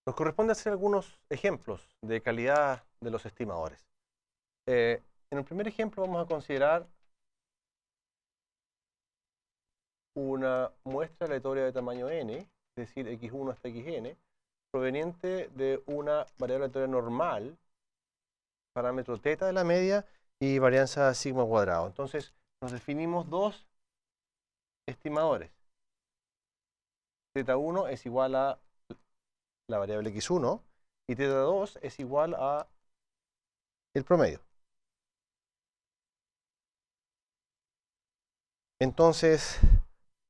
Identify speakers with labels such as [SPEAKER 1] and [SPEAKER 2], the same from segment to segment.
[SPEAKER 1] Nos corresponde hacer algunos ejemplos de calidad de los estimadores. En el primer ejemplo vamos a considerar una muestra aleatoria de tamaño n, es decir, x1 hasta xn, proveniente de una variable aleatoria normal, parámetro teta de la media y varianza sigma cuadrado. Entonces, nos definimos dos estimadores. Teta1 es igual a la variable x1 y teta2 es igual a el promedio. Entonces,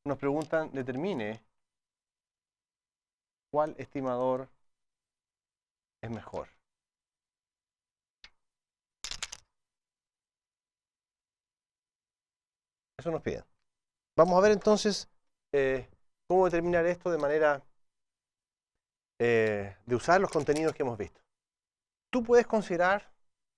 [SPEAKER 1] nos preguntan, determine cuál estimador es mejor. Eso nos piden. Vamos a ver entonces cómo determinar esto de manera de usar los contenidos que hemos visto. Tú puedes considerar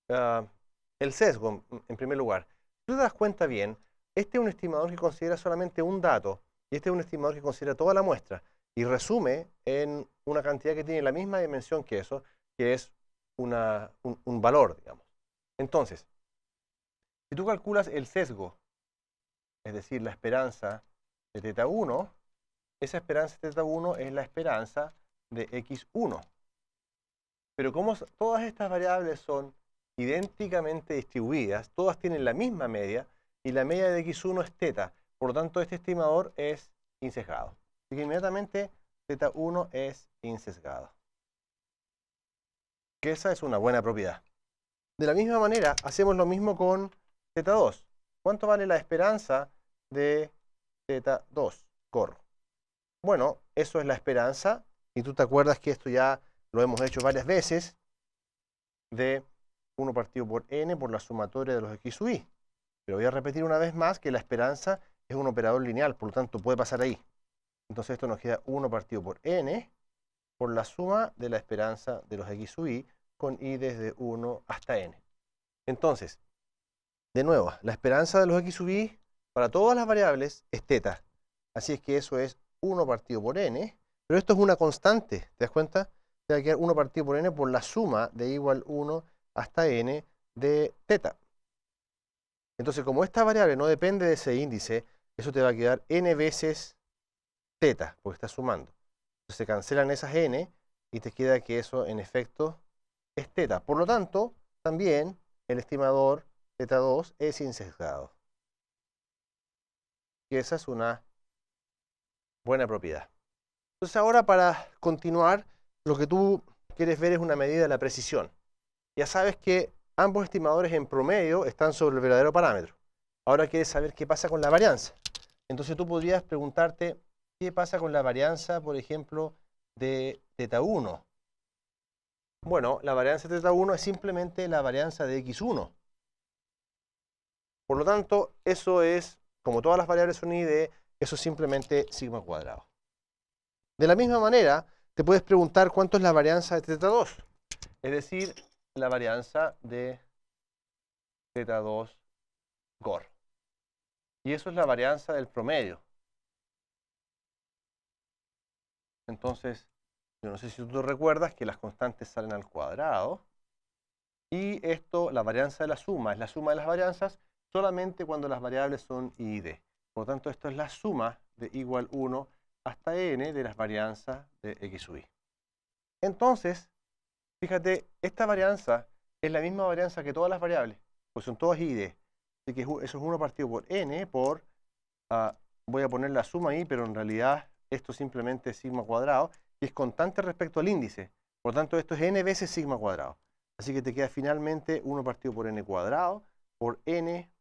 [SPEAKER 1] el sesgo en primer lugar. Si tú te das cuenta bien, este es un estimador que considera solamente un dato y este es un estimador que considera toda la muestra y resume en una cantidad que tiene la misma dimensión que eso, que es un valor, digamos. Entonces, si tú calculas el sesgo, es decir, la esperanza de teta1, esa esperanza de teta1 es la esperanza de x1. Pero como todas estas variables son idénticamente distribuidas, todas tienen la misma media, y la media de x1 es teta. Por lo tanto, este estimador es insesgado. Así que inmediatamente teta1 es insesgado. Que esa es una buena propiedad. De la misma manera, hacemos lo mismo con teta2. ¿Cuánto vale la esperanza de teta2? Corro. Bueno, eso es la esperanza, y tú te acuerdas que esto ya lo hemos hecho varias veces, de 1 partido por n por la sumatoria de los x sub i. Pero voy a repetir una vez más que la esperanza es un operador lineal, por lo tanto puede pasar ahí. Entonces esto nos queda 1 partido por n por la suma de la esperanza de los x sub i con i desde 1 hasta n. Entonces, de nuevo, la esperanza de los x sub i para todas las variables es teta. Así es que eso es 1 partido por n, pero esto es una constante, ¿te das cuenta? Te va a quedar 1 partido por n por la suma de igual 1 hasta n de teta. Entonces, como esta variable no depende de ese índice, eso te va a quedar n veces teta, porque está sumando. Entonces se cancelan esas n y te queda que eso en efecto es teta. Por lo tanto, también el estimador teta2 es insesgado. Y esa es una buena propiedad. Entonces ahora, para continuar, lo que tú quieres ver es una medida de la precisión. Ya sabes que ambos estimadores en promedio están sobre el verdadero parámetro. Ahora quieres saber qué pasa con la varianza. Entonces tú podrías preguntarte qué pasa con la varianza, por ejemplo, de teta1. Bueno, la varianza de teta1 es simplemente la varianza de x1. Por lo tanto, eso es, como todas las variables son i de, eso es simplemente sigma cuadrado. De la misma manera, te puedes preguntar cuánto es la varianza de teta2. Es decir, la varianza de teta2 GOR. Y eso es la varianza del promedio. Entonces, yo no sé si tú te recuerdas que las constantes salen al cuadrado. Y esto, la varianza de la suma, es la suma de las varianzas solamente cuando las variables son i y d. Por lo tanto, esto es la suma de igual 1 hasta n de las varianzas de x sub i. Entonces, fíjate, esta varianza es la misma varianza que todas las variables, pues son todas i y d. Así que eso es 1 partido por n por, voy a poner la suma ahí, pero en realidad esto simplemente es sigma cuadrado, y es constante respecto al índice. Por lo tanto, esto es n veces sigma cuadrado. Así que te queda finalmente 1 partido por n cuadrado, por n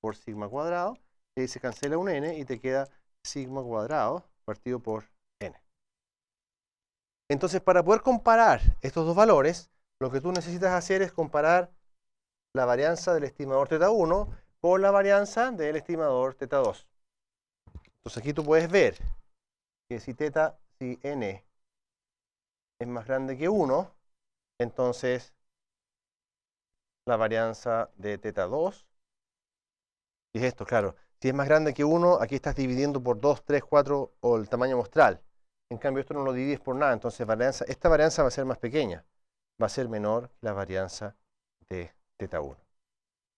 [SPEAKER 1] por sigma cuadrado, y ahí se cancela un n y te queda sigma cuadrado partido por n. Entonces, para poder comparar estos dos valores, lo que tú necesitas hacer es comparar la varianza del estimador teta1 por la varianza del estimador teta2. Entonces aquí tú puedes ver que si n es más grande que 1, entonces la varianza de teta2, y es esto, claro, si es más grande que 1, aquí estás dividiendo por 2, 3, 4 o el tamaño muestral. En cambio, esto no lo divides por nada. Entonces, esta varianza va a ser más pequeña. Va a ser menor que la varianza de teta 1.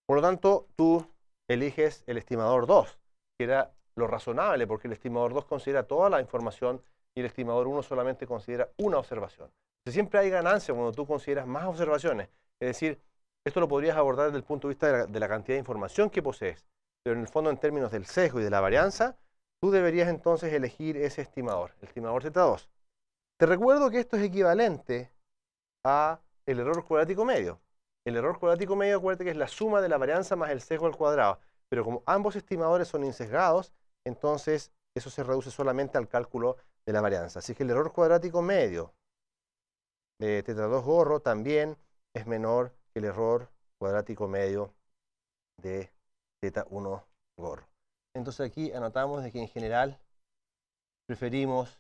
[SPEAKER 1] Por lo tanto, tú eliges el estimador 2, que era lo razonable, porque el estimador 2 considera toda la información y el estimador 1 solamente considera una observación. Entonces, siempre hay ganancia cuando tú consideras más observaciones. Es decir, esto lo podrías abordar desde el punto de vista de la cantidad de información que posees. Pero en el fondo, en términos del sesgo y de la varianza, tú deberías entonces elegir ese estimador, el estimador Z2. Te recuerdo que esto es equivalente a el error cuadrático medio. El error cuadrático medio, acuérdate que es la suma de la varianza más el sesgo al cuadrado. Pero como ambos estimadores son insesgados, entonces eso se reduce solamente al cálculo de la varianza. Así que el error cuadrático medio de teta 2 gorro también es menor que el error cuadrático medio de teta 1 gorro. Entonces aquí anotamos de que en general preferimos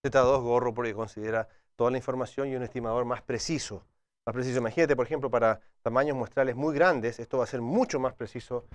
[SPEAKER 1] teta 2 gorro porque considera toda la información y un estimador más preciso. Más preciso. Imagínate, por ejemplo, para tamaños muestrales muy grandes, esto va a ser mucho más preciso